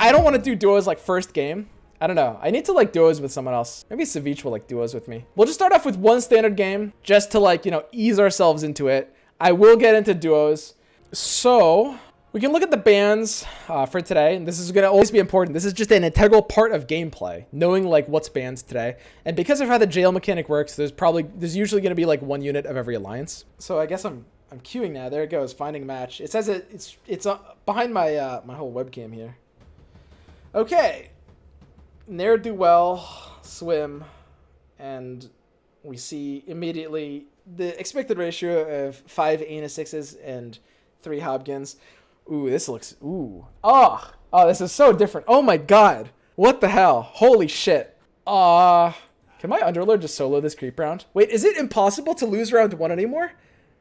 I don't want to do duos like first game. I don't know. I need to like duos with someone else. Maybe Savich will like duos with me. We'll just start off with one standard game just to like, you know, ease ourselves into it. I will get into duos. So we can look at the bans for today. And this is going to always be important. This is just an integral part of gameplay, knowing like what's banned today. And because of how the jail mechanic works, there's usually going to be like one unit of every alliance. So I guess I'm queuing now. There it goes. Finding match. It says it's behind my my whole webcam here. Okay. Ne'er-do-well, swim, and we see immediately the expected ratio of 5 Anus 6s and 3 Hobgins. Ooh, this looks... Ooh. Oh, this is so different. Oh my god. What the hell? Holy shit. Can my Underlord just solo this creep round? Wait, is it impossible to lose round 1 anymore?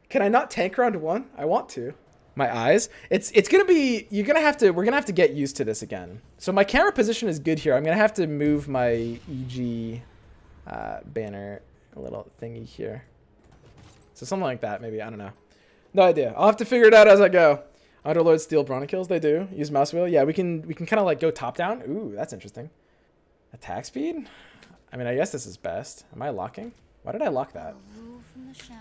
Can I not tank round 1? I want to. My eyes. It's gonna be, we're gonna have to get used to this again. So my camera position is good here. I'm gonna have to move my EG banner a little thingy here. So something like that, maybe. I don't know. No idea. I'll have to figure it out as I go. Underlords steal Brawny kills. They do. Use mouse wheel. Yeah, we can kind of like go top down. Ooh, that's interesting. Attack speed? I mean, I guess this is best. Am I locking? Why did I lock that?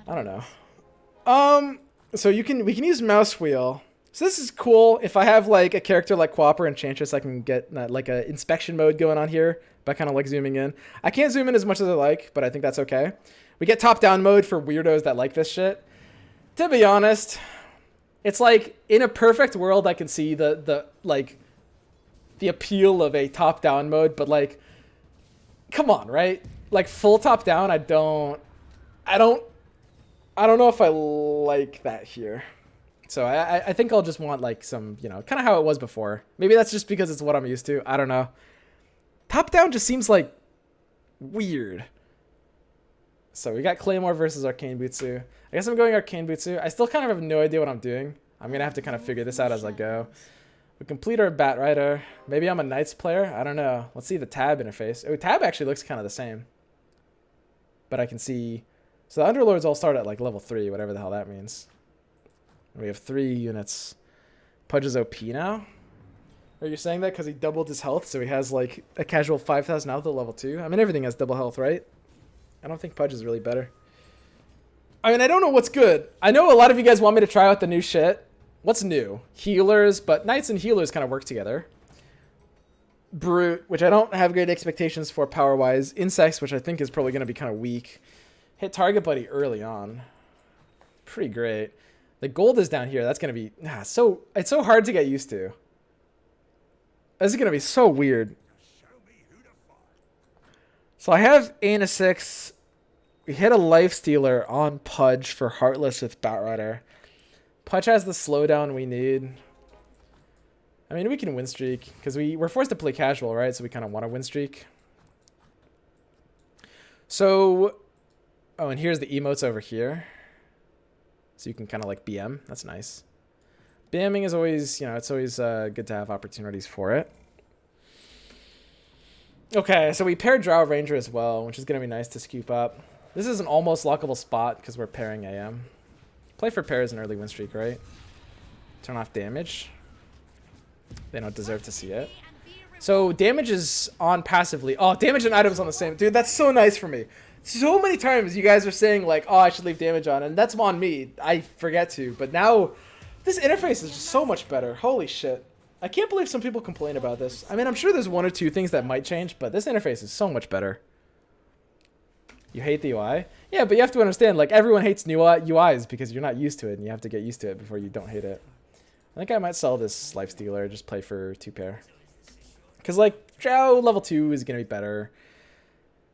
I don't know. So we can use mouse wheel. So this is cool. If I have like a character like Quapper and Enchantress, I can get like a inspection mode going on here by kind of like zooming in. I can't zoom in as much as I like, but I think that's okay. We get top down mode for weirdos that like this shit. To be honest, it's like in a perfect world, I can see the appeal of a top down mode, but like, come on, right? Like full top down, I don't know if I like that here. So I think I'll just want like some, you know, kind of how it was before. Maybe that's just because it's what I'm used to. I don't know. Top down just seems like weird. So we got Claymore versus Arcane Butsu. I guess I'm going Arcane Butsu. I still kind of have no idea what I'm doing. I'm going to have to kind of figure this out as I go. We complete our Bat Rider. Maybe I'm a Knights player. I don't know. Let's see the tab interface. Oh, tab actually looks kind of the same. But I can see... So the Underlords all start at like level 3, whatever the hell that means. And we have 3 units. Pudge is OP now? Are you saying that because he doubled his health, so he has like a casual 5,000 health at level 2? I mean, everything has double health, right? I don't think Pudge is really better. I mean, I don't know what's good. I know a lot of you guys want me to try out the new shit. What's new? Healers, but Knights and Healers kind of work together. Brute, which I don't have great expectations for power-wise. Insects, which I think is probably going to be kind of weak. Hit target buddy early on. Pretty great. The gold is down here. That's going to be... it's so hard to get used to. This is going to be so weird. So I have Ana 6. We hit a Life Stealer on Pudge for Heartless with Batrider. Pudge has the slowdown we need. I mean, we can win streak because we're forced to play casual, right? So we kind of want to win streak. So, oh, and here's the emotes over here. So you can kind of like BM. That's nice. BMing is always, you know, it's always good to have opportunities for it. Okay, so we pair Drow Ranger as well, which is going to be nice to scoop up. This is an almost lockable spot because we're pairing AM. Play for pairs an early win streak, right? Turn off damage. They don't deserve to see it. So damage is on passively. Oh, damage and items on the same. Dude, that's so nice for me. So many times you guys are saying like, oh, I should leave damage on, and that's on me. I forget to, but now this interface is just so much better. Holy shit. I can't believe some people complain about this. I mean, I'm sure there's 1 or 2 things that might change, but this interface is so much better. You hate the UI? Yeah, but you have to understand, like, everyone hates new UIs because you're not used to it, and you have to get used to it before you don't hate it. I think I might sell this Life Stealer, just play for 2 pair. Because, like, Drow level 2 is going to be better.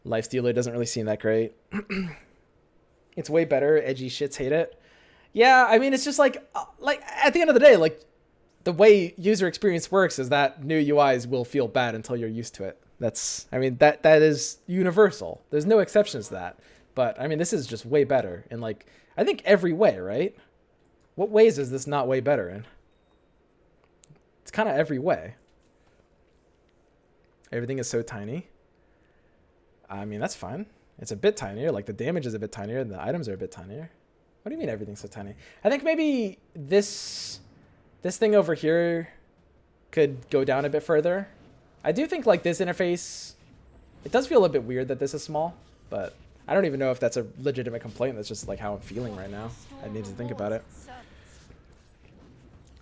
Life Stealer doesn't really seem that great. It's way better. Edgy shits hate it. Yeah, I mean, it's just like, at the end of the day, like, the way user experience works is that new UIs will feel bad until you're used to it. That's, I mean, that is universal. There's no exceptions to that. But, I mean, this is just way better in, like, I think every way, right? What ways is this not way better in? It's kind of every way. Everything is so tiny. I mean, that's fine. It's a bit tinier. Like, the damage is a bit tinier, and the items are a bit tinier. What do you mean everything's so tiny? I think maybe this thing over here could go down a bit further. I do think like this interface, it does feel a bit weird that this is small, but I don't even know if that's a legitimate complaint. That's just like how I'm feeling right now. I need to think about it.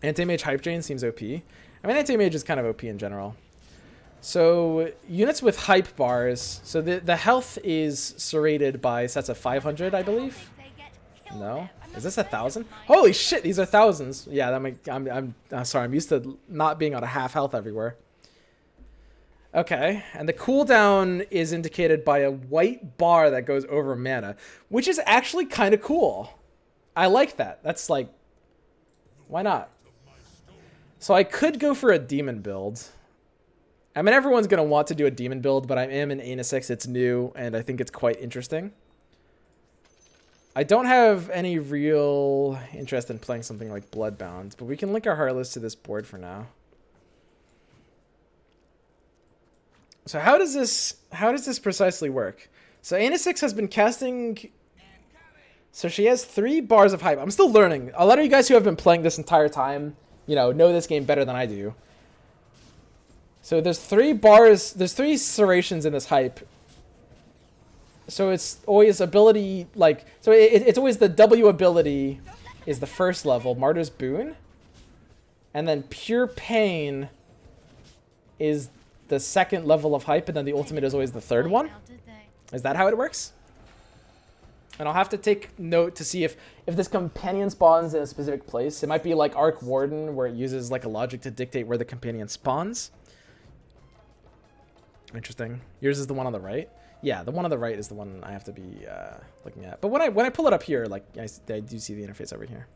Anti-mage hype drain seems OP. I mean, anti-mage is kind of OP in general. So units with hype bars. So the health is serrated by sets of 500, I believe. No, is this 1,000? Holy shit, these are thousands. Yeah, that might. I'm sorry. I'm used to not being on a half health everywhere. Okay, and the cooldown is indicated by a white bar that goes over mana, which is actually kind of cool. I like that. That's like, why not? So I could go for a demon build. I mean, everyone's going to want to do a demon build, but I am in Ana 6. It's new, and I think it's quite interesting. I don't have any real interest in playing something like Bloodbound, but we can link our Heartless to this board for now. So how does this precisely work? So Ana 6 has been casting... So she has 3 bars of hype. I'm still learning. A lot of you guys who have been playing this entire time, you know this game better than I do. So there's 3 bars, there's 3 serrations in this hype. So it's always ability, like, so it's always the W ability is the first level, Martyr's Boon. And then Pure Pain is the second level of hype, and then the ultimate is always the third one. Is that how it works? And I'll have to take note to see if this companion spawns in a specific place. It might be like Arc Warden, where it uses like a logic to dictate where the companion spawns. Interesting. Yours is the one on the right? Yeah, the one on the right is the one I have to be looking at. But when I pull it up here, like I do see the interface over here.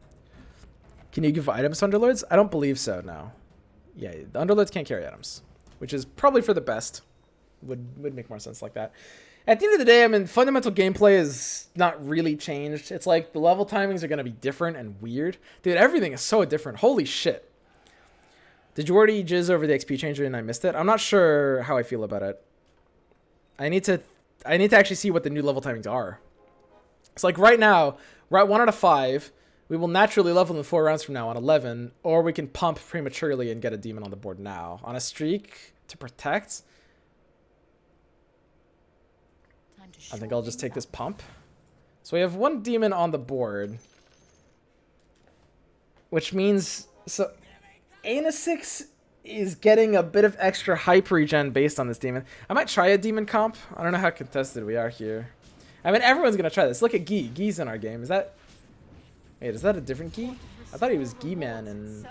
Can you give items to Underlords? I don't believe so, no. Yeah, the Underlords can't carry items, which is probably for the best. Would make more sense like that. At the end of the day, I mean, fundamental gameplay is not really changed. It's like the level timings are going to be different and weird. Dude, everything is so different. Holy shit. Did you already jizz over the XP changer and I missed it? I'm not sure how I feel about it. I need to actually see what the new level timings are. It's like right now, we're at 1 out of 5. We will naturally level in 4 rounds from now on 11, or we can pump prematurely and get a demon on the board now. On a streak to protect, I think I'll just take this pump. So we have 1 demon on the board, which means so Ana 6 is getting a bit of extra hype regen based on this demon. I might try a demon comp. I don't know how contested we are here. I mean, everyone's gonna try this. Look at Guy. Guy's in our game. Is that... Wait, is that a different Guy? I thought he was Guy Man in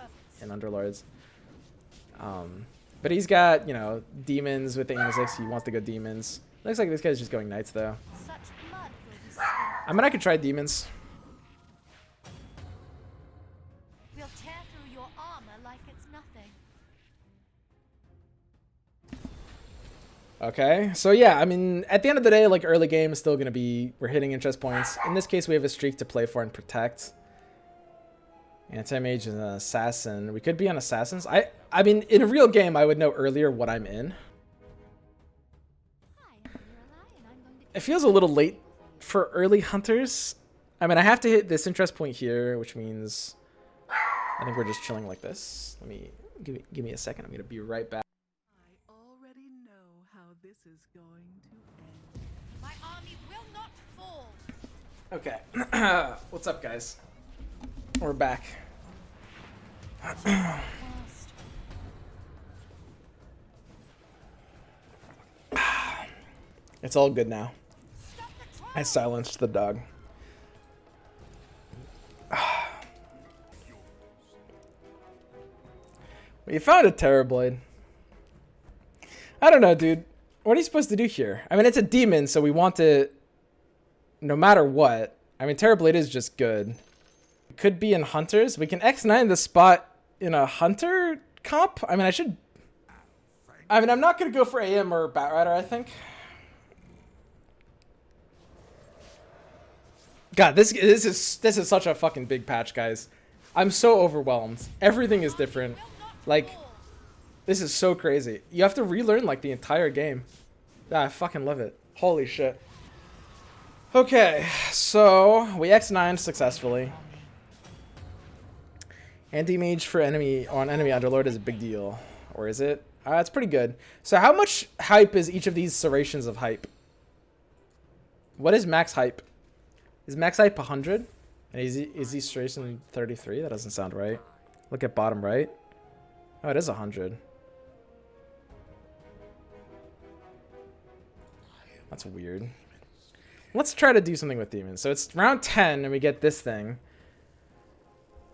Underlords. But he's got, you know, demons with the Ana 6. He wants to go demons. Looks like this guy's just going knights, though. I mean, I could try demons. We'll tear through your armor like it's nothing. Okay, so yeah, I mean, at the end of the day, like, early game is still going to be, we're hitting interest points. In this case, we have a streak to play for and protect. Anti-mage and an assassin. We could be on assassins. I mean, in a real game, I would know earlier what I'm in. It feels a little late for early hunters. I mean, I have to hit this interest point here, which means I think we're just chilling like this. Let me give me a second. I'm going to be right back. I already know how this is going to end. My army will not fall. Okay. What's up, guys? We're back. It's all good now. I silenced the dog. We found a Terrorblade. I don't know, dude. What are you supposed to do here? I mean, it's a demon, so we want to... No matter what. I mean, Terrorblade is just good. It could be in Hunters. We can X9 the spot in a Hunter comp. I mean, I'm not going to go for AM or Batrider, I think. God, this is such a fucking big patch, guys. I'm so overwhelmed. Everything is different. Like, this is so crazy. You have to relearn, like, the entire game. I fucking love it. Holy shit. Okay, so we X9 successfully. Anti-mage for enemy on enemy Underlord is a big deal. Or is it? It's pretty good. So how much hype is each of these serrations of hype? What is max hype? Is max hype 100? And is he serration 33? That doesn't sound right. Look at bottom right. Oh, it is 100. That's weird. Let's try to do something with demons. So it's round 10 and we get this thing.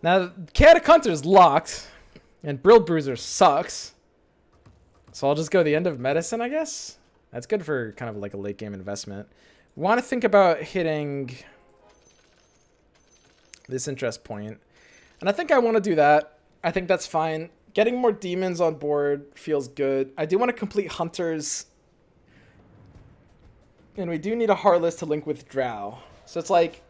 Now, Chaotic Hunter is locked. And Brill Bruiser sucks. So I'll just go the end of Medicine, I guess. That's good for kind of like a late game investment. We want to think about hitting this interest point. And I think I want to do that. I think that's fine. Getting more demons on board feels good. I do want to complete Hunters. And we do need a Heartless to link with Drow. So it's like,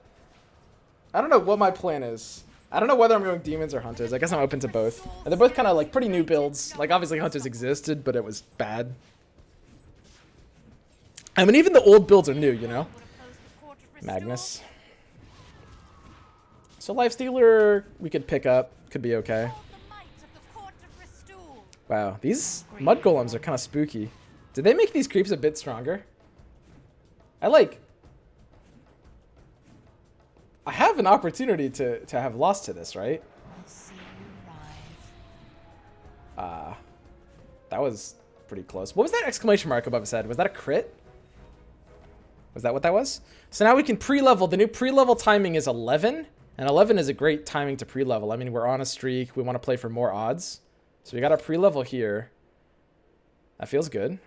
I don't know what my plan is. I don't know whether I'm going demons or hunters. I guess I'm open to both. And they're both kind of like pretty new builds. Like obviously hunters existed, but it was bad. I mean, even the old builds are new, you know? Magnus. So Lifestealer we could pick up. Could be okay. Wow, these mud golems are kind of spooky. Did they make these creeps a bit stronger? I have an opportunity to have lost to this, right? That was pretty close. What was that exclamation mark above his head? Was that a crit? Was that what that was? So now we can pre-level. The new pre-level timing is 11. And 11 is a great timing to pre-level. I mean, we're on a streak. We want to play for more odds. So we got a pre-level here. That feels good.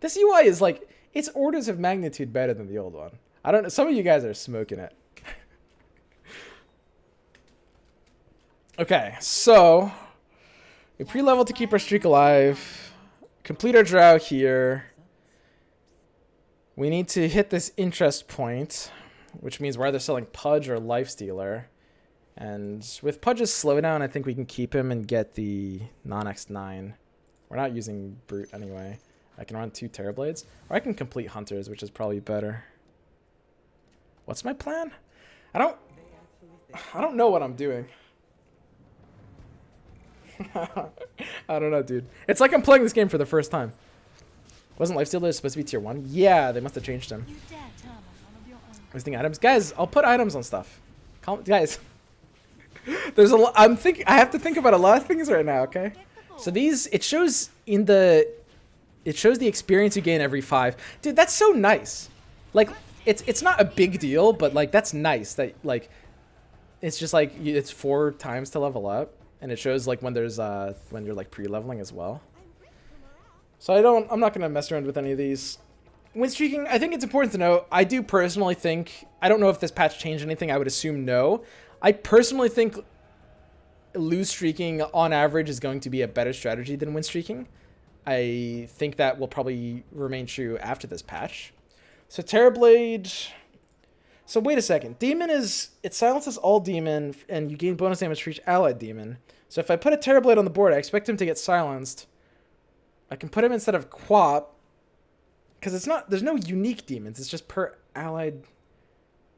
This UI is like, it's orders of magnitude better than the old one. I don't know. Some of you guys are smoking it. Okay, so we pre-level to keep our streak alive. Complete our drow here. We need to hit this interest point, which means we're either selling Pudge or Lifestealer. And with Pudge's slowdown, I think we can keep him and get the non-X9. We're not using Brute anyway. I can run 2 Terrorblades. Or I can complete Hunters, which is probably better. What's my plan? I don't know what I'm doing. I don't know, dude. It's like I'm playing this game for the first time. Wasn't Lifestealer supposed to be tier 1? Yeah, they must have changed him. Listing items. Guys, I'll put items on stuff. Guys. There's a lot. I have to think about a lot of things right now, okay? So these, it shows the experience you gain every 5. Dude, that's so nice. Like, it's not a big deal, but like that's nice that like it's just like it's 4 times to level up. And it shows like when there's when you're like pre-leveling as well. So I'm not gonna mess around with any of these. Win streaking, I think it's important to know, I do personally think, I don't know if this patch changed anything, I would assume no. I personally think lose streaking on average is going to be a better strategy than win streaking. I think that will probably remain true after this patch. So Terrorblade. So wait a second. Demon is, it silences all demon and you gain bonus damage for each allied demon. So if I put a Terrorblade on the board, I expect him to get silenced. I can put him instead of Quap. Because it's not, there's no unique demons. It's just per allied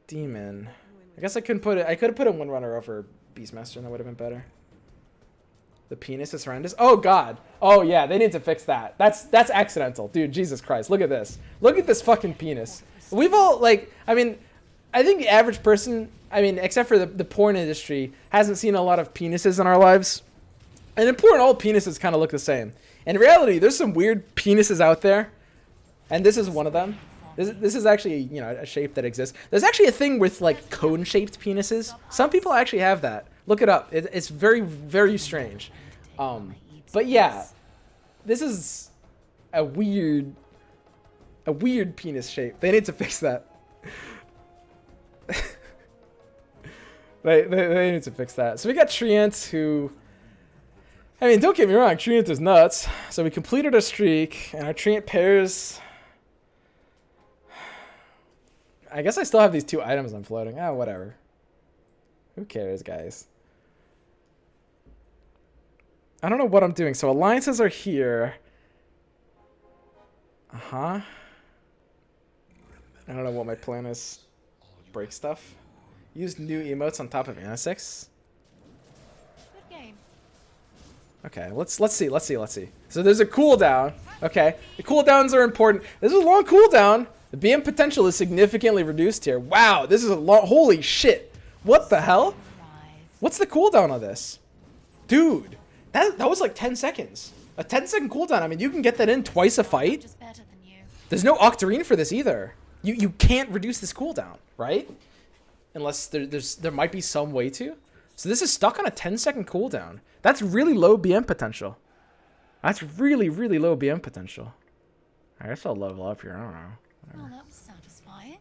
demon. I guess I couldn't put it, I could have put a Windrunner over Beastmaster and that would have been better. The penis is horrendous. Oh god. Oh yeah, they need to fix that. That's accidental. Dude, Jesus Christ. Look at this. Look at this fucking penis. We've all, like, I mean, I think the average person, I mean, except for the porn industry, hasn't seen a lot of penises in our lives. And in porn, all penises kind of look the same. In reality, there's some weird penises out there. And this is one of them. This is actually, you know, a shape that exists. There's actually a thing with, like, cone-shaped penises. Some people actually have that. Look it up. It's very, very strange. But yeah, this is a weird penis shape. They need to fix that. they need to fix that. So we got Treant, who, I mean, don't get me wrong, Treant is nuts. So we completed a streak, and our Treant pairs. I guess I still have these 2 items I'm floating. Ah, whatever. Who cares, guys? I don't know what I'm doing. So alliances are here. I don't know what my plan is. Break stuff. Use new emotes on top of Anisix. Good game. Okay, let's see. So there's a cooldown. Okay, the cooldowns are important. This is a long cooldown. The BM potential is significantly reduced here. Wow, this is a long. Holy shit! What the hell? What's the cooldown of this, dude? That was like 10 seconds. A 10-second cooldown. I mean, you can get that in twice a fight. There's no Octarine for this either. You can't reduce this cooldown, right? Unless there might be some way to. So this is stuck on a 10-second cooldown. That's really low BM potential. That's really, really low BM potential. I guess I'll level up here. I don't know. Whatever. Well, that was satisfying.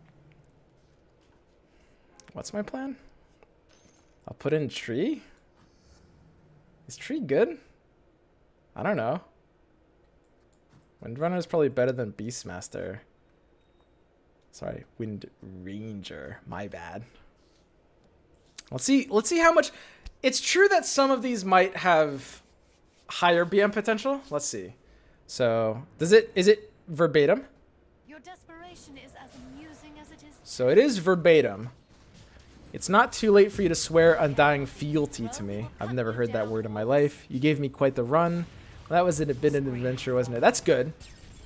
What's my plan? I'll put in tree. Is tree good? I don't know. Windrunner is probably better than Beastmaster. Sorry, Wind Ranger. My bad. Let's see how much. It's true that some of these might have higher BM potential. Let's see. So, is it verbatim? Your desperation is as amusing as it is. So it is verbatim. It's not too late for you to swear undying fealty to me. I've never heard that word in my life. You gave me quite the run. Well, that was a bit of an adventure, wasn't it? That's good.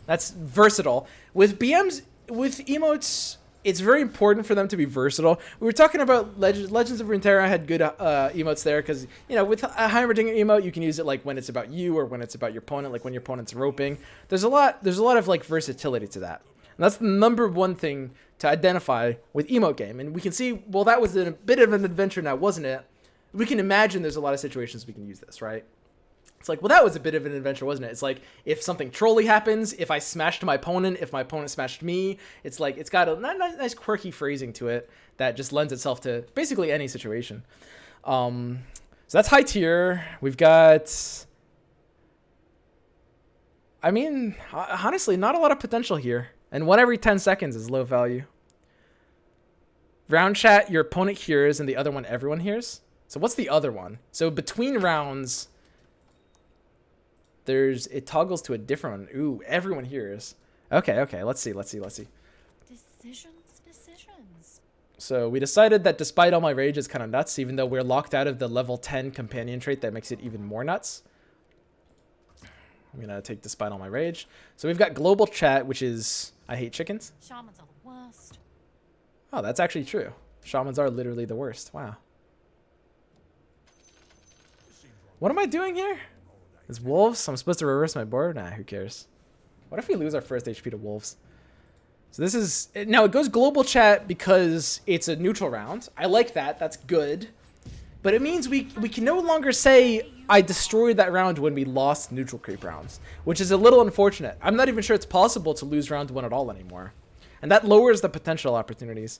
That's versatile. With BMs, with emotes, it's very important for them to be versatile. We were talking about Legends of Runeterra had good emotes there because, you know, with a Heimerdinger emote, you can use it like when it's about you or when it's about your opponent, like when your opponent's roping. There's a lot of like versatility to that. And that's the number one thing to identify with emote game. And we can see, well, that was a bit of an adventure now, wasn't it? We can imagine there's a lot of situations we can use this, right? It's like, well, that was a bit of an adventure, wasn't it? It's like, if something trolly happens, if I smashed my opponent, if my opponent smashed me, it's like, it's got a nice quirky phrasing to it that just lends itself to basically any situation. So that's high tier. We've got, I mean, honestly, not a lot of potential here. And 1 every 10 seconds is low value. Round chat, your opponent hears, and the other one everyone hears. So what's the other one? So between rounds, it toggles to a different one. Ooh, everyone hears. Okay, let's see. Decisions. So we decided that despite all my rage is kind of nuts, even though we're locked out of the level 10 companion trait that makes it even more nuts. I'm gonna take despite all my rage. So we've got global chat, which is I hate chickens. Shamans are the worst. Oh, that's actually true. Shamans are literally the worst. Wow. What am I doing here? Is wolves? I'm supposed to reverse my board? Nah, who cares? What if we lose our first HP to wolves? So this is... Now, it goes global chat because it's a neutral round. I like that. That's good. But it means we can no longer say, I destroyed that round when we lost neutral creep rounds, which is a little unfortunate. I'm not even sure it's possible to lose round 1 at all anymore. And that lowers the potential opportunities.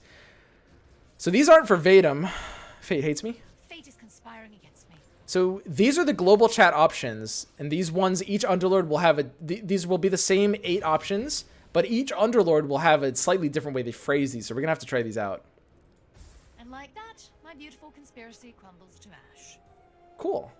So these aren't verbatim. Fate hates me. Fate is conspiring against me. So these are the global chat options, and these ones, each Underlord will have these will be the same 8 options, but each Underlord will have a slightly different way they phrase these, so we're gonna have to try these out. And like that, my beautiful conspiracy crumbles to ash. Cool.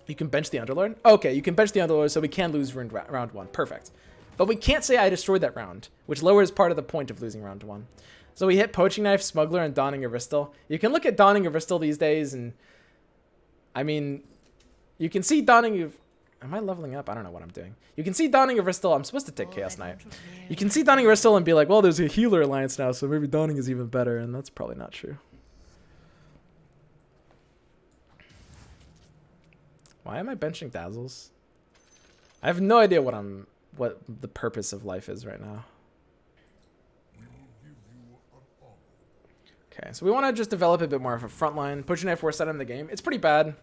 You can bench the Underlord? Okay, you can bench the Underlord, so we can lose round 1. Perfect. But we can't say I destroyed that round, which lowers part of the point of losing round 1. So we hit Poaching Knife, Smuggler, and Dawning Aristal. You can look at Dawning Aristal these days, and I mean, you can see Dawning of... Am I leveling up? I don't know what I'm doing. You can see Dawning Aristal. I'm supposed to take Chaos Knight. You can see Dawning Aristal and be like, well, there's a healer alliance now, so maybe Dawning is even better, and that's probably not true. Why am I benching Dazzles? I have no idea what the purpose of life is right now. Okay, so we want to just develop a bit more of a front line. Poaching Knife worst item in the game. It's pretty bad.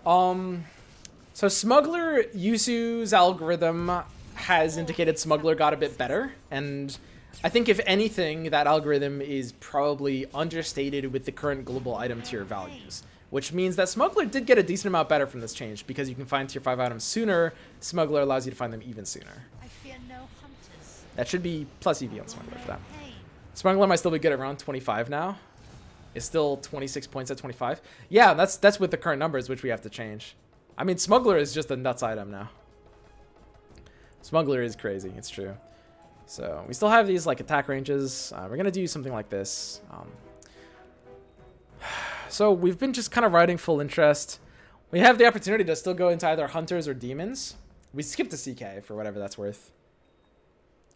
So Smuggler, Yusu's algorithm has indicated Smuggler got a bit better, and I think if anything, that algorithm is probably understated with the current global item tier values, which means that Smuggler did get a decent amount better from this change because you can find tier 5 items sooner. Smuggler allows you to find them even sooner. I fear no hunters. That should be plus EV on Smuggler for that. Smuggler might still be good at around 25 now. It's still 26 points at 25. Yeah, that's with the current numbers, which we have to change. I mean, Smuggler is just a nuts item now. Smuggler is crazy. It's true. So we still have these like attack ranges. We're gonna do something like this. So we've been just kind of riding full interest. We have the opportunity to still go into either hunters or demons. We skipped the CK for whatever that's worth.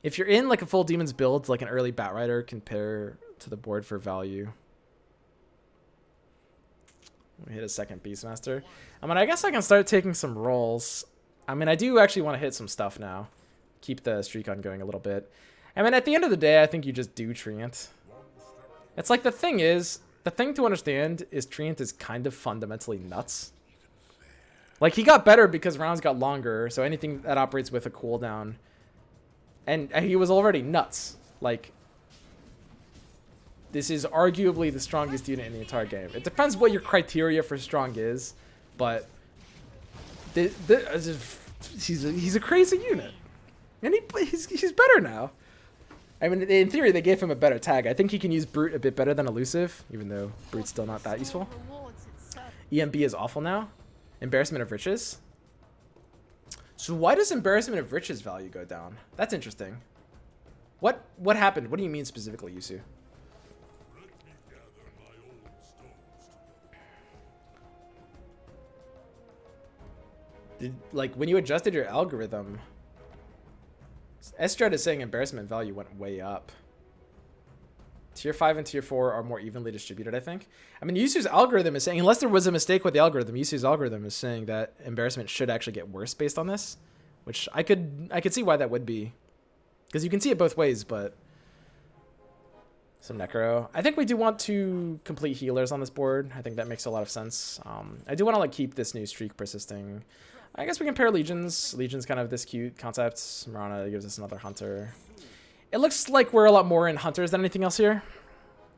If you're in like a full demons build, like an early Batrider, compare to the board for value. We hit a second Beastmaster. I mean, I guess I can start taking some rolls. I mean, I do actually want to hit some stuff now. Keep the streak on going a little bit. I mean, at the end of the day, I think you just do Treant. It's like the thing to understand is Treant is kind of fundamentally nuts. Like, he got better because rounds got longer, so anything that operates with a cooldown. And he was already nuts. Like, this is arguably the strongest unit in the entire game. It depends what your criteria for strong is, but he's a crazy unit. And he's better now. I mean, in theory, they gave him a better tag. I think he can use Brute a bit better than Elusive, even though Brute's still not that useful. EMB is awful now. Embarrassment of Riches. So why does Embarrassment of Riches value go down? That's interesting. What happened? What do you mean specifically, Yusu? Like, when you adjusted your algorithm, Estrad is saying embarrassment value went way up. Tier 5 and Tier 4 are more evenly distributed, I think. I mean, Yusu's algorithm is saying, unless there was a mistake with the algorithm, Yusu's algorithm is saying that embarrassment should actually get worse based on this, which I could see why that would be. Because you can see it both ways, but... Some Necro. I think we do want to complete healers on this board. I think that makes a lot of sense. I do want to like keep this new streak persisting. I guess we can pair Legions. Legions kind of this cute concept. Marana gives us another Hunter. It looks like we're a lot more in Hunters than anything else here.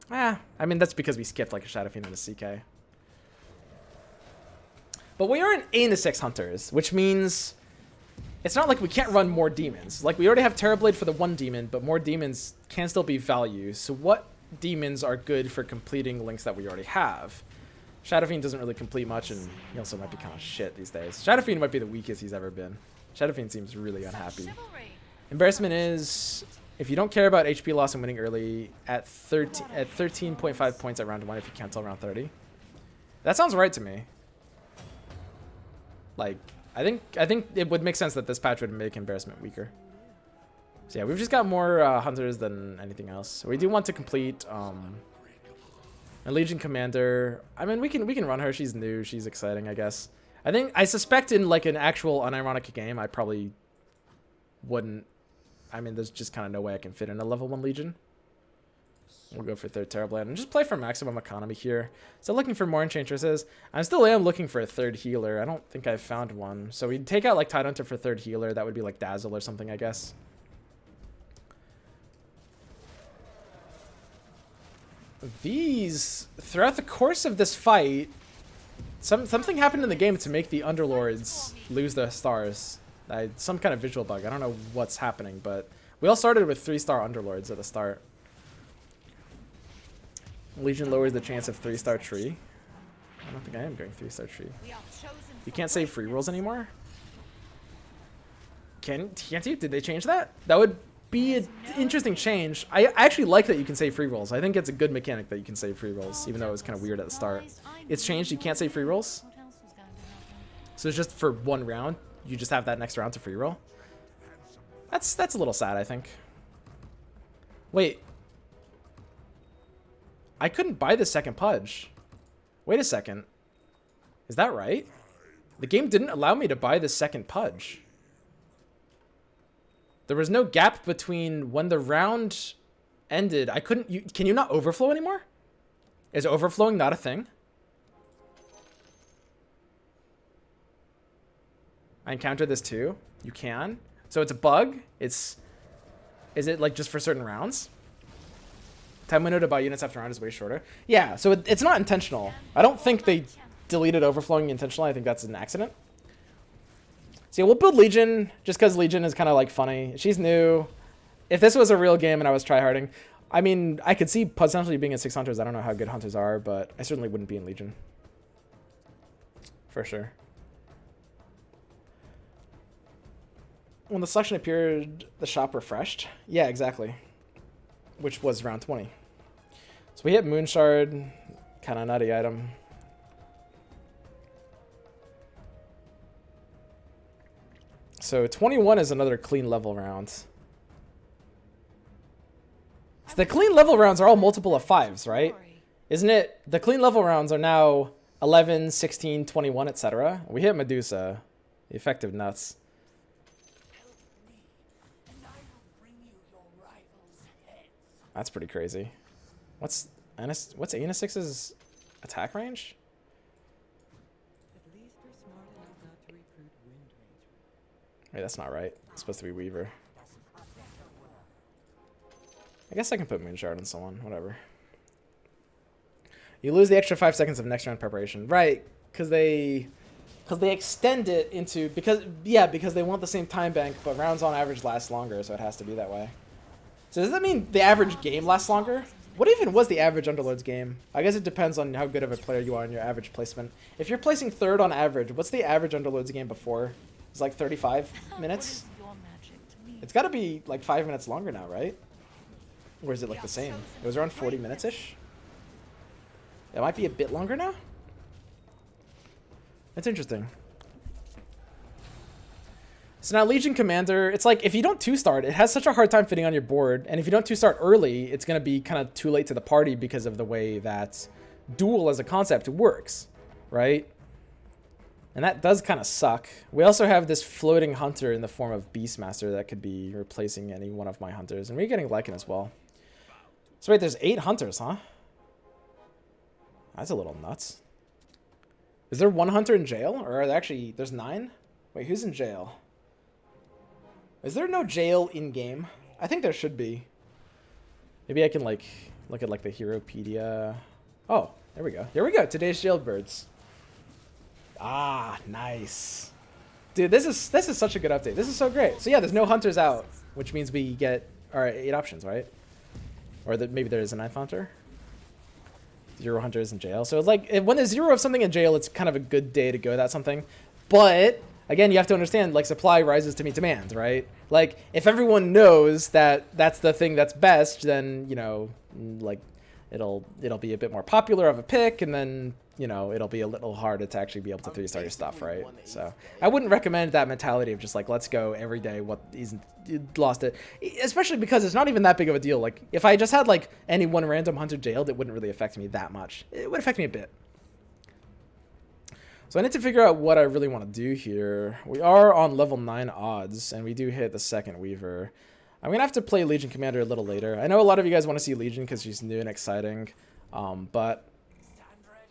I mean, that's because we skipped like a Shadow Fiend and a CK. But we are in 8 to 6 Hunters, which means it's not like we can't run more demons. Like, we already have Terrorblade for the one demon, but more demons can still be value. So what demons are good for completing links that we already have? Shadow Fiend doesn't really complete much, and he also might be kind of shit these days. Shadow Fiend might be the weakest he's ever been. Shadow Fiend seems really unhappy. Embarrassment is, if you don't care about HP loss and winning early, at 13.5 points at round 1 if you can't till round 30. That sounds right to me. Like, I think it would make sense that this patch would make embarrassment weaker. So yeah, we've just got more hunters than anything else. We do want to complete a Legion Commander. I mean, we can run her. She's new. She's exciting, I guess. I suspect in like an actual unironic game, I probably wouldn't. I mean, there's just kind of no way I can fit in a level 1 Legion. We'll go for 3rd Terrorblade and just play for maximum economy here. Still looking for more Enchantresses. I still am looking for a 3rd healer. I don't think I've found one. So we'd take out like Tidehunter for 3rd healer. That would be like Dazzle or something, I guess. These, throughout the course of this fight, something happened in the game to make the Underlords lose their stars. Some kind of visual bug. I don't know what's happening, but we all started with 3-star Underlords at the start. Legion lowers the chance of 3-star tree. I don't think I am going 3-star tree. You can't save free rolls anymore? Can't you? Did they change that? That would be an interesting change. I actually like that you can save free rolls. I think it's a good mechanic that you can save free rolls, even though it was kind of weird at the start. It's changed. You can't save free rolls. So it's just for one round. You just have that next round to free roll. That's a little sad, I think. Wait. I couldn't buy the second Pudge. Wait a second. Is that right? The game didn't allow me to buy the second Pudge. There was no gap between when the round ended. I couldn't... Can you not overflow anymore? Is overflowing not a thing? I encountered this too. You can. So it's a bug. Is it like just for certain rounds? Time window to buy units after round is way shorter. Yeah, so it's not intentional. I don't think they deleted overflowing intentionally. I think that's an accident. So yeah, we'll build Legion just because Legion is kind of like funny. She's new. If this was a real game and I was tryharding, I mean, I could see potentially being in 6 Hunters. I don't know how good Hunters are, but I certainly wouldn't be in Legion. For sure. When the selection appeared, the shop refreshed. Yeah, exactly. Which was round 20. So we hit Moonshard, kind of nutty item. So 21 is another clean level round. So the clean level rounds are all multiple of 5s, right? Isn't it? The clean level rounds are now 11, 16, 21, etc. We hit Medusa. The effective nuts. That's pretty crazy. What's Anasix's attack range? Wait, that's not right. It's supposed to be Weaver. I guess I can put Moonshard on someone. Whatever. You lose the extra 5 seconds of next round preparation. Right, because they extend it into... because they want the same time bank, but rounds on average last longer, so it has to be that way. So does that mean the average game lasts longer? What even was the average Underlords game? I guess it depends on how good of a player you are in your average placement. If you're placing 3rd on average, what's the average Underlords game before? It's like 35 minutes? It's got to be like 5 minutes longer now, right? Or is it like the same? It was around 40 minutes-ish? It might be a bit longer now? That's interesting. So now Legion Commander, it's like if you don't 2-start, it has such a hard time fitting on your board. And if you don't 2-start early, it's going to be kind of too late to the party because of the way that duel as a concept works, right? And that does kind of suck. We also have this floating hunter in the form of Beastmaster that could be replacing any one of my hunters. And we're getting Lycan as well. So wait, there's 8 hunters, huh? That's a little nuts. Is there 1 hunter in jail? Or are there actually, there's 9? Wait, who's in jail? Is there no jail in-game? I think there should be. Maybe I can, like, look at, like, the Heropedia. Oh, there we go. Here we go. Today's jailbirds. Ah, nice. Dude, this is such a good update. This is so great. So yeah, there's no hunters out, which means we get our 8 options, right? Or that maybe there is a 9th hunter. 0 hunters in jail. So it's like when there's 0 of something in jail, it's kind of a good day to go without something. But again, you have to understand, like, supply rises to meet demand, right? Like, if everyone knows that that's the thing that's best, then, you know, like, it'll be a bit more popular of a pick, and then, you know, it'll be a little harder to actually be able to 3-star your stuff, right? So I wouldn't recommend that mentality of just like, let's go every day what isn't lost it, especially because it's not even that big of a deal. Like, if I just had like any one random hunter jailed, it wouldn't really affect me that much. It would affect me a bit. So I need to figure out what I really want to do here. We are on level 9 odds, and we do hit the 2nd Weaver. I'm going to have to play Legion Commander a little later. I know a lot of you guys want to see Legion because she's new and exciting, but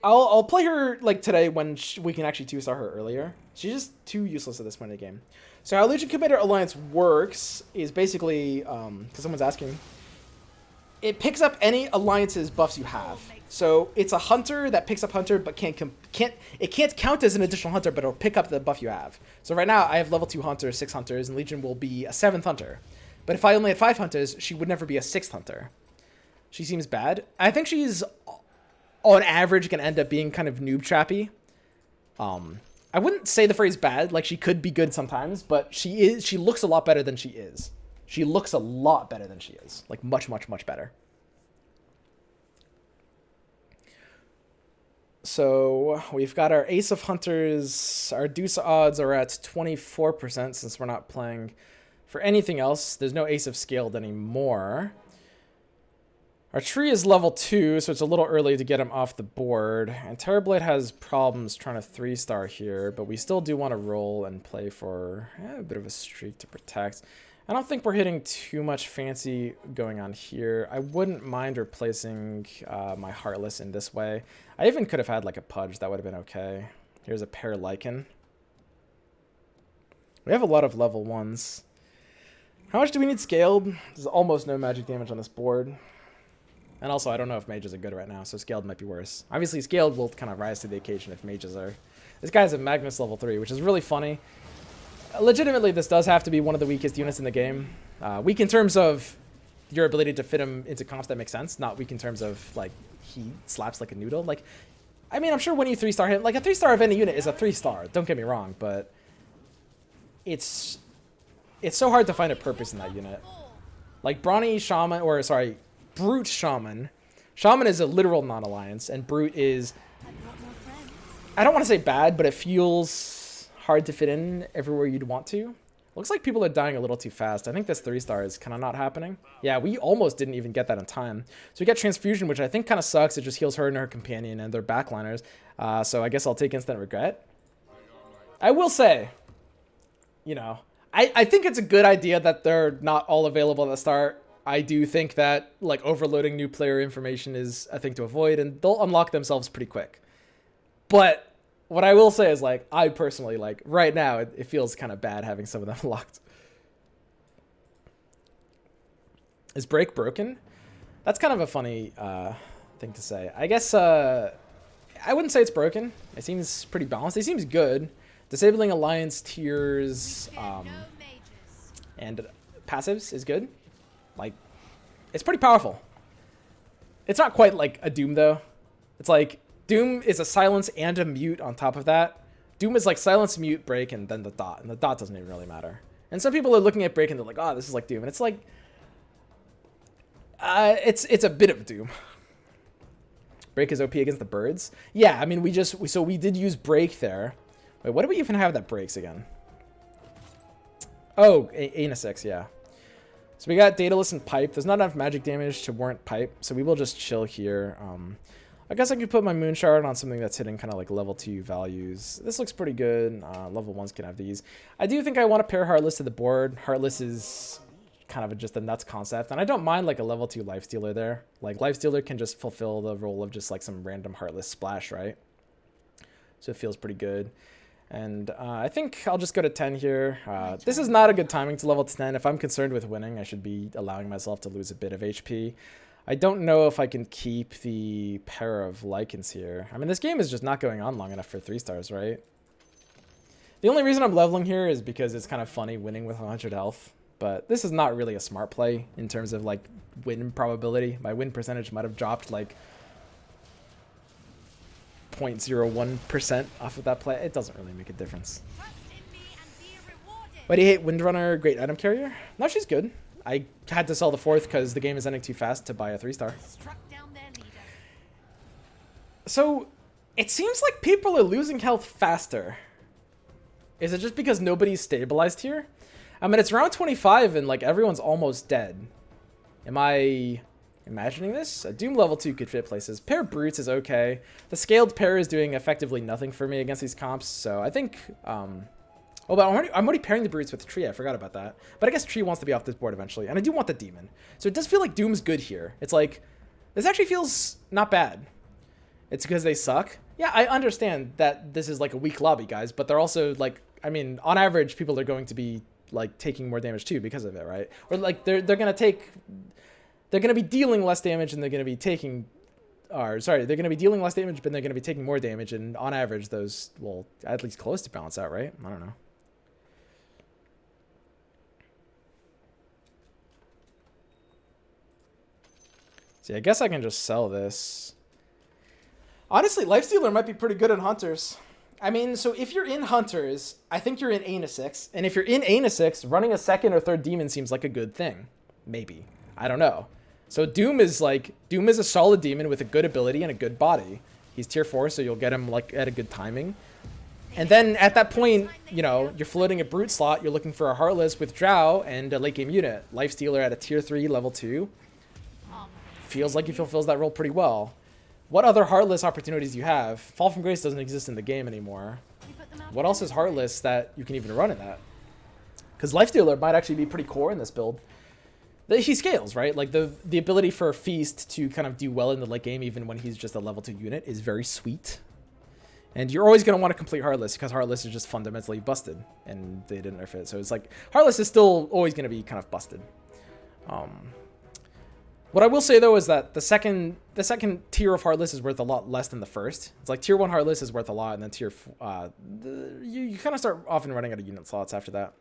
I'll play her like today when we can actually 2-star her earlier. She's just too useless at this point in the game. So how Legion Commander Alliance works is basically, because someone's asking, it picks up any alliances buffs you have. So it's a hunter that picks up hunter, but can't count as an additional hunter, but it'll pick up the buff you have. So right now I have level 2 hunters, 6 hunters, and Legion will be a 7th hunter. But if I only had 5 hunters, she would never be a 6th hunter. She seems bad. I think she's, on average, going to end up being kind of noob trappy. I wouldn't say the phrase bad. Like, she could be good sometimes, but she looks a lot better than she is. She looks a lot better than she is. Like, much, much, much better. So we've got our Ace of Hunters. Our Deuce odds are at 24% since we're not playing for anything else. There's no Ace of Scaled anymore. Our tree is level 2, so it's a little early to get him off the board. And Terrorblade has problems trying to 3-star here, but we still do want to roll and play for a bit of a streak to protect. I don't think we're hitting too much fancy going on here. I wouldn't mind replacing my Heartless in this way. I even could have had like a Pudge. That would have been okay. Here's a pair Lycan. We have a lot of level 1s. How much do we need scaled? There's almost no magic damage on this board. And also, I don't know if mages are good right now, so scaled might be worse. Obviously, scaled will kind of rise to the occasion if mages are. This guy's a Magnus level 3, which is really funny. Legitimately, this does have to be one of the weakest units in the game. Weak in terms of your ability to fit him into comps that make sense, not weak in terms of, like, he slaps like a noodle. Like, I mean, I'm sure when you 3-star him, like, a 3-star of any unit is a 3-star, don't get me wrong, but it's so hard to find a purpose in that unit. Like, Brawny Shaman, or sorry, Brute Shaman. Shaman is a literal non-alliance, and Brute is, I don't want to say bad, but it feels hard to fit in everywhere you'd want to. Looks like people are dying a little too fast. I think this 3-star is kind of not happening. Yeah, we almost didn't even get that in time. So we got Transfusion, which I think kind of sucks. It just heals her and her companion and their backliners. So I guess I'll take Instant Regret. I will say, you know, I think it's a good idea that they're not all available at the start. I do think that like overloading new player information is a thing to avoid, and they'll unlock themselves pretty quick. But what I will say is, like, I personally, like, right now, it feels kind of bad having some of them locked. Is Break broken? That's kind of a funny thing to say. I guess I wouldn't say it's broken. It seems pretty balanced. It seems good. Disabling Alliance tiers and passives is good. Like, it's pretty powerful. It's not quite like a Doom, though. It's like Doom is a silence and a mute on top of that. Doom is like silence, mute, break, and then the dot. And the dot doesn't even really matter. And some people are looking at break and they're like, oh, this is like Doom. And it's like, it's a bit of Doom. Break is OP against the birds. Yeah, I mean, we did use break there. Wait, what do we even have that breaks again? Oh, Anasix, yeah. So we got Daedalus and Pipe. There's not enough magic damage to warrant Pipe, so we will just chill here. I guess I could put my Moon Shard on something that's hitting kind of like level 2 values. This looks pretty good. Level 1s can have these. I do think I want to pair Heartless to the board. Heartless is kind of just a nuts concept, and I don't mind like a level 2 Lifestealer there. Like Lifestealer can just fulfill the role of just like some random Heartless splash, right? So it feels pretty good. And I think I'll just go to 10 here. This is not a good timing to level to 10. If I'm concerned with winning, I should be allowing myself to lose a bit of HP. I don't know if I can keep the pair of Lycans here. I mean, this game is just not going on long enough for 3-stars, right? The only reason I'm leveling here is because it's kind of funny winning with 100 health. But this is not really a smart play in terms of like win probability. My win percentage might have dropped like 0.01% off of that play. It doesn't really make a difference. Why do you hate Windrunner, great item carrier? No, she's good. I had to sell the 4th because the game is ending too fast to buy a 3-star. So it seems like people are losing health faster. Is it just because nobody's stabilized here? I mean, it's round 25 and like everyone's almost dead. Am I imagining this? A Doom level 2 could fit places. Pair Brutes is okay. The scaled pair is doing effectively nothing for me against these comps, so I think oh, but I'm already pairing the Brutes with Tree. I forgot about that. But I guess Tree wants to be off this board eventually. And I do want the Demon. So it does feel like Doom's good here. It's like, this actually feels not bad. It's because they suck. Yeah, I understand that this is like a weak lobby, guys. But they're also like, I mean, on average, people are going to be like taking more damage too because of it, right? Or like they're going to be dealing less damage and they're going to be taking, or sorry, they're going to be dealing less damage, but they're going to be taking more damage. And on average, those will at least close to balance out, right? I don't know. See, I guess I can just sell this. Honestly, Lifestealer might be pretty good in Hunters. I mean, so if you're in Hunters, I think you're in Anasix. And if you're in Anasix, running a 2nd or 3rd Demon seems like a good thing. Maybe. I don't know. So Doom is a solid Demon with a good ability and a good body. He's tier 4, so you'll get him like at a good timing. And then at that point, you know, you're floating a Brute slot, you're looking for a Heartless with Drow and a late game unit. Lifestealer at a tier 3, level 2. Feels like he fulfills that role pretty well. What other Heartless opportunities do you have? Fall from Grace doesn't exist in the game anymore. What else is Heartless that you can even run in that? Because Lifestealer might actually be pretty core in this build. He scales, right? Like the ability for Feast to kind of do well in the late game even when he's just a level 2 unit is very sweet. And you're always going to want to complete Heartless because Heartless is just fundamentally busted and they didn't nerf it. So it's like Heartless is still always going to be kind of busted. What I will say though is that the second tier of Heartless is worth a lot less than the first. It's like tier 1 Heartless is worth a lot, and then tier you kind of start often running out of unit slots after that.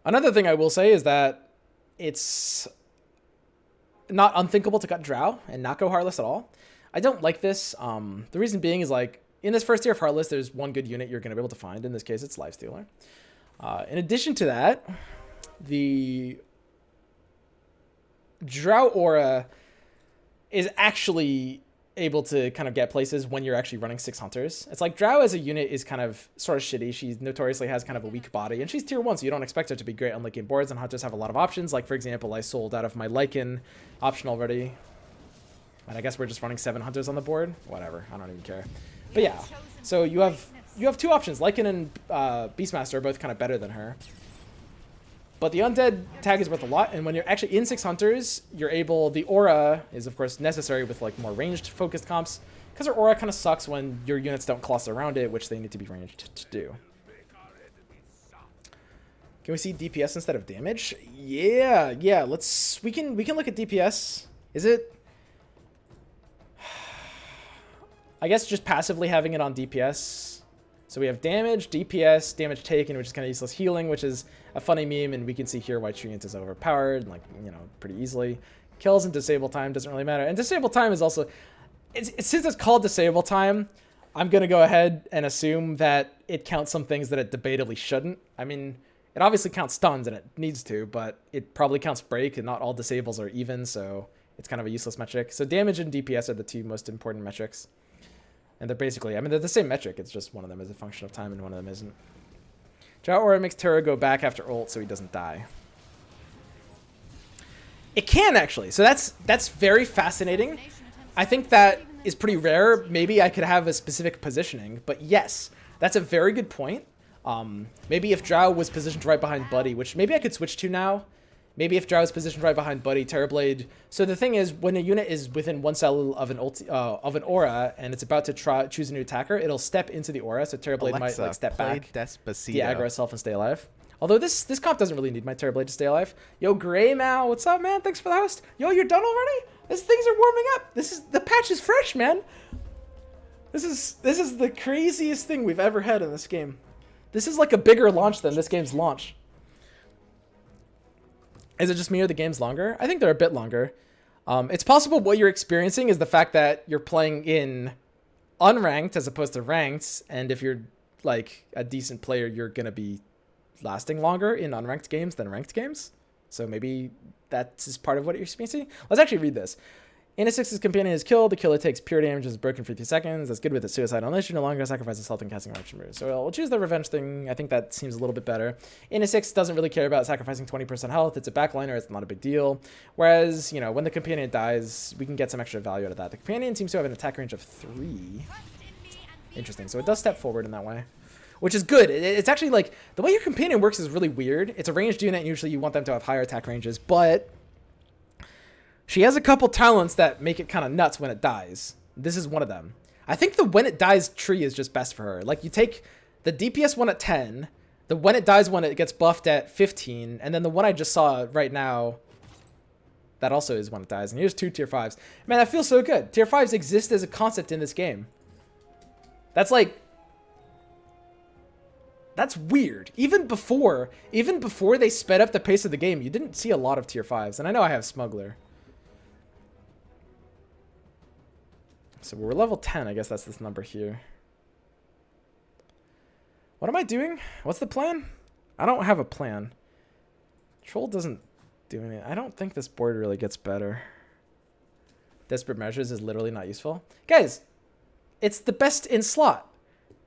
Another thing I will say is that it's not unthinkable to cut Drow and not go Heartless at all. I don't like this. The reason being is like in this first tier of Heartless, there's one good unit you're going to be able to find. In this case, it's Lifestealer. In addition to that, the Drow Aura is actually able to kind of get places when you're actually running 6 hunters. It's like Drow as a unit is kind of sort of shitty. She notoriously has kind of a weak body, and she's tier 1, so you don't expect her to be great on late game boards, and hunters have a lot of options. Like, for example, I sold out of my Lycan option already, and I guess we're just running 7 hunters on the board. Whatever, I don't even care. But yeah, so you have 2 options. Lycan and Beastmaster are both kind of better than her. But the undead tag is worth a lot, and when you're actually in 6 hunters, you're able... The aura is, of course, necessary with like more ranged focused comps, because her aura kind of sucks when your units don't cluster around it, which they need to be ranged to do. Can we see DPS instead of damage? Yeah. We can look at DPS. Is it... I guess just passively having it on DPS. So we have damage, DPS, damage taken, which is kind of useless, healing, which is a funny meme, and we can see here why Treant is overpowered, like, you know, pretty easily. Kills and disable time doesn't really matter. And disable time is also... since it's called disable time, I'm going to go ahead and assume that it counts some things that it debatably shouldn't. I mean, it obviously counts stuns, and it needs to, but it probably counts break, and not all disables are even, so it's kind of a useless metric. So damage and DPS are the 2 most important metrics. And they're basically, I mean, they're the same metric. It's just one of them is a function of time and one of them isn't. Drow Aura makes Terra go back after ult so he doesn't die. It can, actually. So that's very fascinating. I think that is pretty rare. Maybe I could have a specific positioning. But yes, that's a very good point. Maybe if Drow was positioned right behind Buddy, which maybe I could switch to now. Maybe if Drow is positioned right behind Buddy, Terrorblade. So the thing is, when a unit is within 1 cell of an aura and it's about to choose a new attacker, it'll step into the aura. So Terrorblade might like step back, de-aggro herself, and stay alive. Although this comp doesn't really need my Terrorblade to stay alive. Yo, Grey Mal, what's up, man? Thanks for the host. Yo, you're done already? These things are warming up. The patch is fresh, man. This is the craziest thing we've ever had in this game. This is like a bigger launch than this game's launch. Is it just me or the game's longer? I think they're a bit longer. It's possible what you're experiencing is the fact that you're playing in unranked as opposed to ranked, and if you're like a decent player, you're gonna be lasting longer in unranked games than ranked games. So maybe that's part of what you're experiencing. Let's actually read this. In a 6's companion is killed, the killer takes pure damage, is broken for 3 seconds. That's good with the suicide unless you no longer sacrifices health and casting action moves. So we'll choose the revenge thing. I think that seems a little bit better. In a 6 doesn't really care about sacrificing 20% health. It's a backliner, it's not a big deal. Whereas, you know, when the companion dies, we can get some extra value out of that. The companion seems to have an attack range of 3. Interesting. So it does step forward in that way, which is good. It's actually like, the way your companion works is really weird. It's a ranged unit, and usually you want them to have higher attack ranges, but she has a couple talents that make it kind of nuts when it dies. This is one of them. I think the when it dies tree is just best for her. Like, you take the DPS one at 10, the when it dies one, it gets buffed at 15, and then the one I just saw right now, that also is when it dies. And here's 2 tier 5s. Man, that feels so good. Tier 5s exist as a concept in this game. That's like... That's weird. Even before they sped up the pace of the game, you didn't see a lot of tier 5s. And I know I have Smuggler. So we're level 10. I guess that's this number here. What am I doing? What's the plan? I don't have a plan. Troll doesn't do anything. I don't think this board really gets better. Desperate Measures is literally not useful. Guys, it's the best in slot.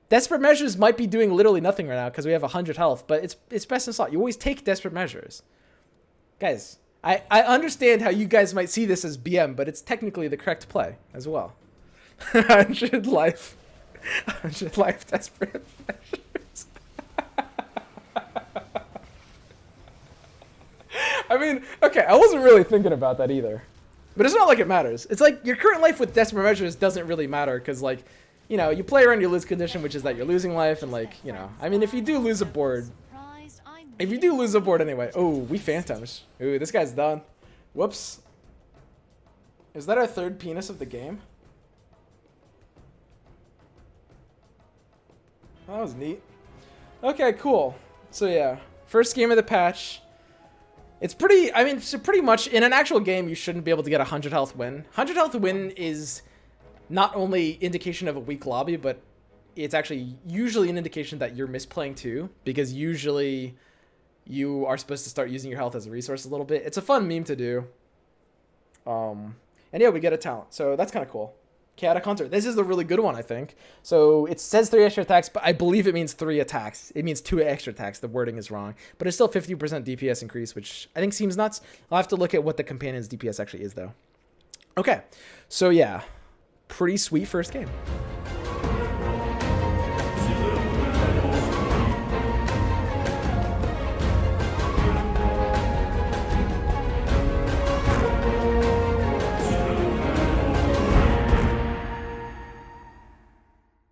Desperate Measures might be doing literally nothing right now because we have 100 health, but it's best in slot. You always take Desperate Measures. Guys, I understand how you guys might see this as BM, but it's technically the correct play as well. 100 life. 100 life Desperate Measures. I mean, okay, I wasn't really thinking about that either. But it's not like it matters. It's like your current life with Desperate Measures doesn't really matter because, like, you know, you play around your lose condition, which is that you're losing life, and, like, you know, I mean, if you do lose a board... If you do lose a board anyway... Oh, we Phantoms. Ooh, this guy's done. Whoops. Is that our third penis of the game? That was neat. Okay, cool. So yeah, first game of the patch. It's pretty, I mean, so pretty much in an actual game, you shouldn't be able to get a 100 health win. 100 health win is not only indication of a weak lobby, but it's actually usually an indication that you're misplaying too, because usually you are supposed to start using your health as a resource a little bit. It's a fun meme to do. And yeah, we get a talent, so that's kind of cool. Chaotic Hunter. This is the really good one, I think. So it says 3 extra attacks, but I believe it means 3 attacks. It means 2 extra attacks. The wording is wrong. But it's still 50% DPS increase, which I think seems nuts. I'll have to look at what the companion's DPS actually is, though. Okay. So yeah, pretty sweet first game.